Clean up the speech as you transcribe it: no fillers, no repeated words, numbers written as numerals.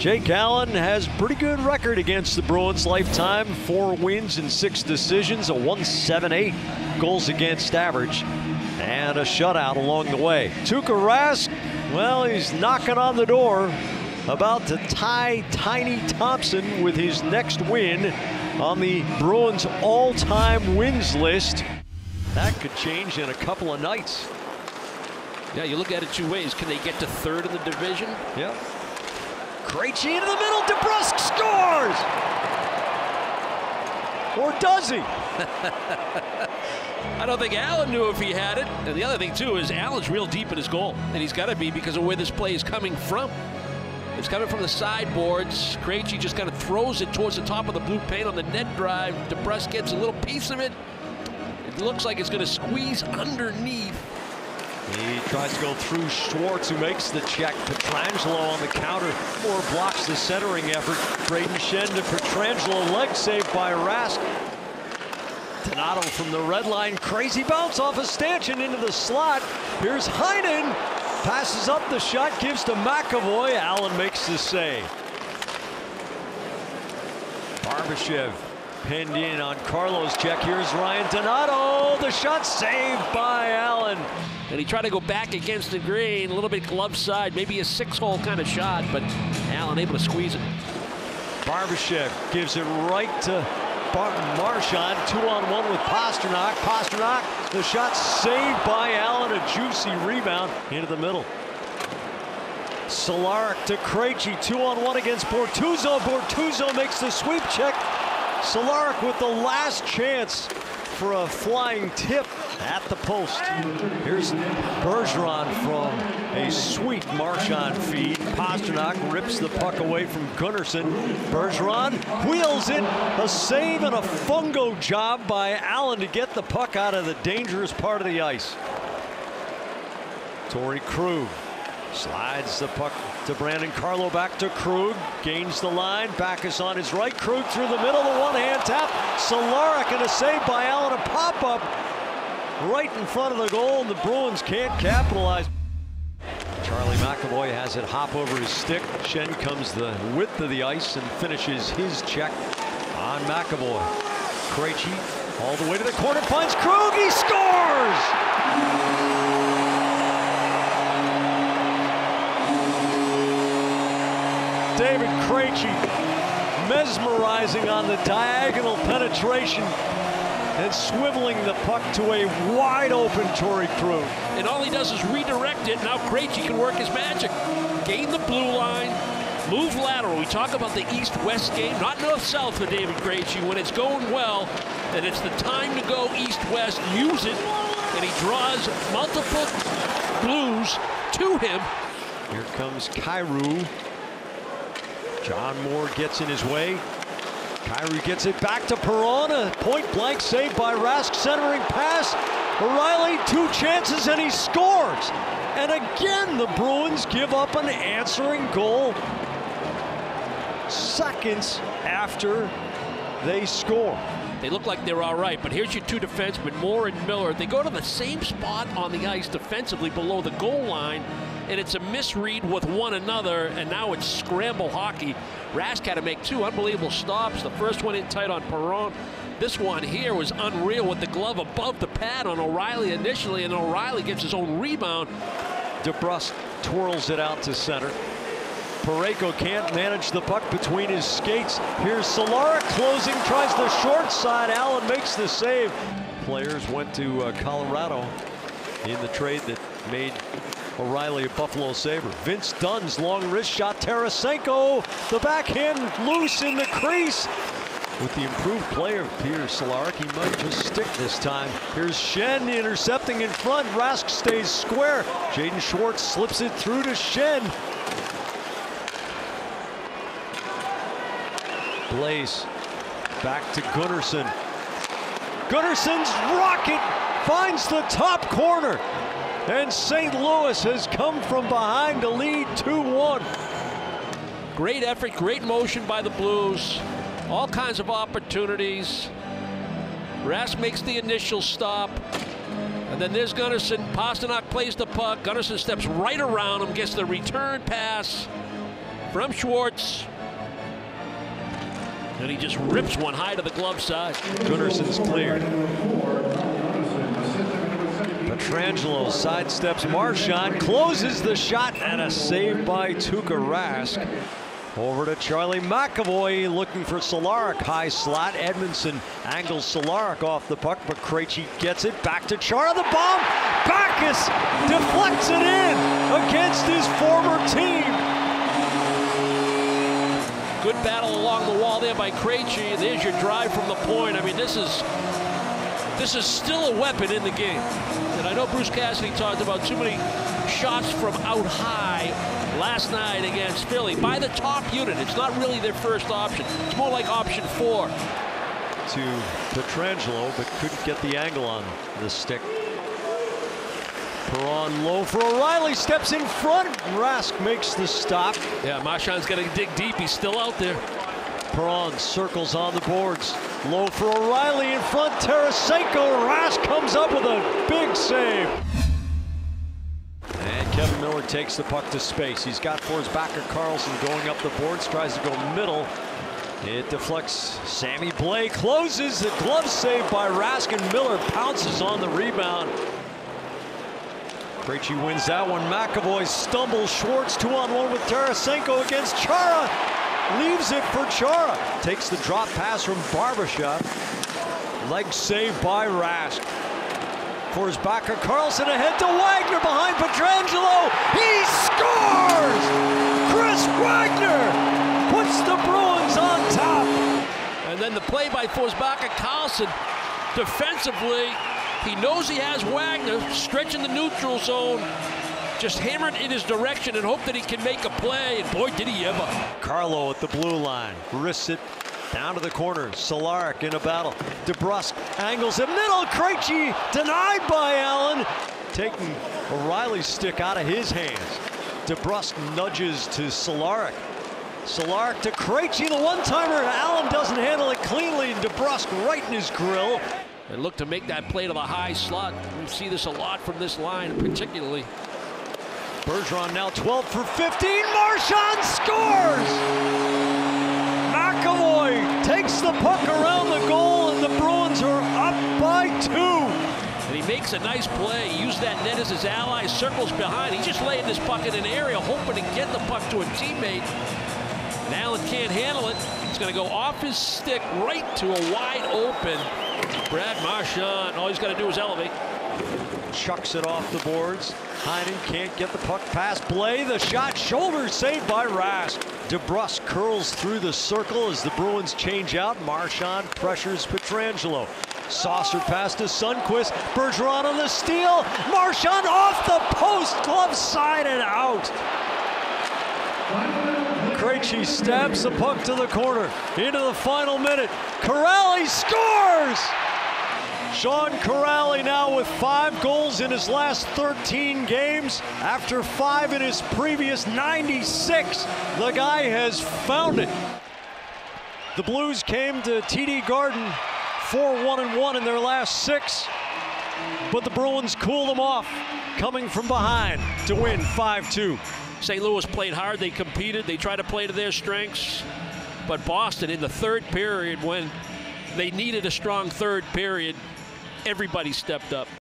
Jake Allen has pretty good record against the Bruins lifetime. 4 wins and 6 decisions, a 1.78 goals against average, and a shutout along the way. Tuukka Rask, well, he's knocking on the door, about to tie Tiny Thompson with his next win on the Bruins all-time wins list. That could change in a couple of nights. Yeah, you look at it 2 ways. Can they get to 3rd in the division? Yeah. Krejci into the middle, DeBrusk scores! Or does he? I don't think Allen knew if he had it. And the other thing, too, is Allen's real deep in his goal. And he's got to be because of where this play is coming from. It's coming from the sideboards. Krejci just kind of throws it towards the top of the blue paint on the net drive. DeBrusk gets a little piece of it. It looks like it's going to squeeze underneath. He tries to go through Schwartz, who makes the check. Pietrangelo on the counter, or blocks the centering effort. Brayden Schenn to Pietrangelo, leg save by Rask. Donato from the red line, crazy bounce off of Stanchion into the slot. Here's Heinen, passes up the shot, gives to McAvoy. Allen makes the save. Barbashev pinned in on Carlo's check. Here's Ryan Donato. The shot saved by Allen. And he tried to go back against the green, a little bit glove side, maybe a 6-hole kind of shot, but Allen able to squeeze it. Barbashev gives it right to Marchand. 2-on-1 with Pastrnak. Pastrnak, the shot saved by Allen. A juicy rebound into the middle. Cehlarik to Krejci. 2-on-1 against Bortuzzo. Bortuzzo makes the sweep check. Cehlarik with the last chance for a flying tip at the post. Here's Bergeron from a sweet Marchand feed. Pastrnak rips the puck away from Gunnarsson. Bergeron wheels it. A save and a fungo job by Allen to get the puck out of the dangerous part of the ice. Torrey Krug slides the puck to Brandon Carlo, back to Krug, gains the line, Backes on his right, Krug through the middle, the one-hand tap, Cehlarik and a save by Allen, a pop-up right in front of the goal, and the Bruins can't capitalize. Charlie McAvoy has it hop over his stick. Schenn comes the width of the ice and finishes his check on McAvoy. Krejci all the way to the corner, finds Krug, he scores! David Krejci mesmerizing on the diagonal penetration and swiveling the puck to a wide open Torrey Krug. And all he does is redirect it. Now Krejci can work his magic. Gain the blue line, move lateral. We talk about the east-west game, not north-south for David Krejci. When it's going well, and it's the time to go east-west, use it, and he draws multiple blues to him. Here comes Kyrou. John Moore gets in his way. Kyrou gets it back to Perron. A point-blank save by Rask. Centering pass. O'Reilly, 2 chances, and he scores. And again, the Bruins give up an answering goal seconds after they score. They look like they're all right, but here's your 2 defensemen, Moore and Miller. They go to the same spot on the ice defensively below the goal line, and it's a misread with one another, and now it's scramble hockey. Rask had to make 2 unbelievable stops. The first one in tight on Perron. This one here was unreal with the glove above the pad on O'Reilly initially, and O'Reilly gets his own rebound. DeBrusk twirls it out to center. Parayko can't manage the puck between his skates. Here's Cehlarik closing, tries the short side. Allen makes the save. Players went to Colorado in the trade that made O'Reilly a Buffalo Sabre. Vince Dunn's long wrist shot. Tarasenko, the backhand loose in the crease. With the improved play of Peter Cehlarik, he might just stick this time. Here's Schenn intercepting in front. Rask stays square. Jaden Schwartz slips it through to Schenn. Blaze back to Gunnarsson. Gunnarsson's rocket finds the top corner. And St. Louis has come from behind to lead 2-1. Great effort, great motion by the Blues. All kinds of opportunities. Rask makes the initial stop. And then there's Gunnarsson. Pastrnak plays the puck. Gunnarsson steps right around him, gets the return pass. from Schwartz. And he just rips one high to the glove side. Gunnarsson's cleared. Pietrangelo sidesteps Marchand, closes the shot, and a save by Tuukka Rask. Over to Charlie McAvoy looking for Cehlarik, high slot. Edmondson angles Cehlarik off the puck, but Krejci gets it back to Chara. The bomb, Backes deflects it in against his former team. Good battle along the wall there by Krejci. There's your drive from the point. I mean, this is still a weapon in the game. And I know Bruce Cassidy talked about too many shots from out high last night against Philly by the top unit. It's not really their first option. It's more like option 4. To Pietrangelo, but couldn't get the angle on the stick. Perron low for O'Reilly, steps in front. Rask makes the stop. Yeah, Marchand's got to dig deep. He's still out there. Perron circles on the boards. Low for O'Reilly in front. Tarasenko. Rask comes up with a big save. And Kevin Miller takes the puck to space. He's got Forsbacher Karlsson going up the boards. Tries to go middle. It deflects. Sammy Blais closes. The glove save by Rask, and Miller pounces on the rebound. Krejci wins that one. McAvoy stumbles. Schwartz 2-on-1 with Tarasenko against Chara. Leaves it for Chara. Takes the drop pass from Barbashev. Leg save by Rask. Forsbacher Karlsson ahead to Wagner behind Pietrangelo. He scores! Chris Wagner puts the Bruins on top. And then the play by Forsbacher Karlsson defensively. He knows he has Wagner stretching the neutral zone. Just hammer it in his direction and hope that he can make a play. And boy, did he ever. Carlo at the blue line. Wrists it down to the corner. Cehlarik in a battle. DeBrusk angles it middle. Krejci denied by Allen. Taking O'Reilly's stick out of his hands. DeBrusk nudges to Cehlarik. Cehlarik to Krejci, the one-timer. Allen doesn't handle it cleanly. And DeBrusk right in his grill. And look to make that play to the high slot. We see this a lot from this line, particularly. Bergeron now 12 for 15. Marchand scores! McAvoy takes the puck around the goal, and the Bruins are up by 2. And he makes a nice play. He used that net as his ally, circles behind. He's just laying this puck in an area, hoping to get the puck to a teammate. And Allen can't handle it. It's going to go off his stick right to a wide open Brad Marchand. All he's got to do is elevate. Chucks it off the boards. Heinen can't get the puck past Blais. The shot, shoulder saved by Rask. DeBrusk curls through the circle as the Bruins change out. Marchand pressures Pietrangelo. Saucer pass to Sundqvist. Bergeron on the steal. Marchand off the post. Glove side and out. Krejci stabs the puck to the corner. Into the final minute. Kuraly scores! Sean Kuraly now with 5 goals in his last 13 games. After 5 in his previous 96, the guy has found it. The Blues came to TD Garden 4-1-1 in their last 6, but the Bruins cooled them off, coming from behind to win 5-2. St. Louis played hard. They competed. They tried to play to their strengths. But Boston, in the third period, when they needed a strong third period, everybody stepped up.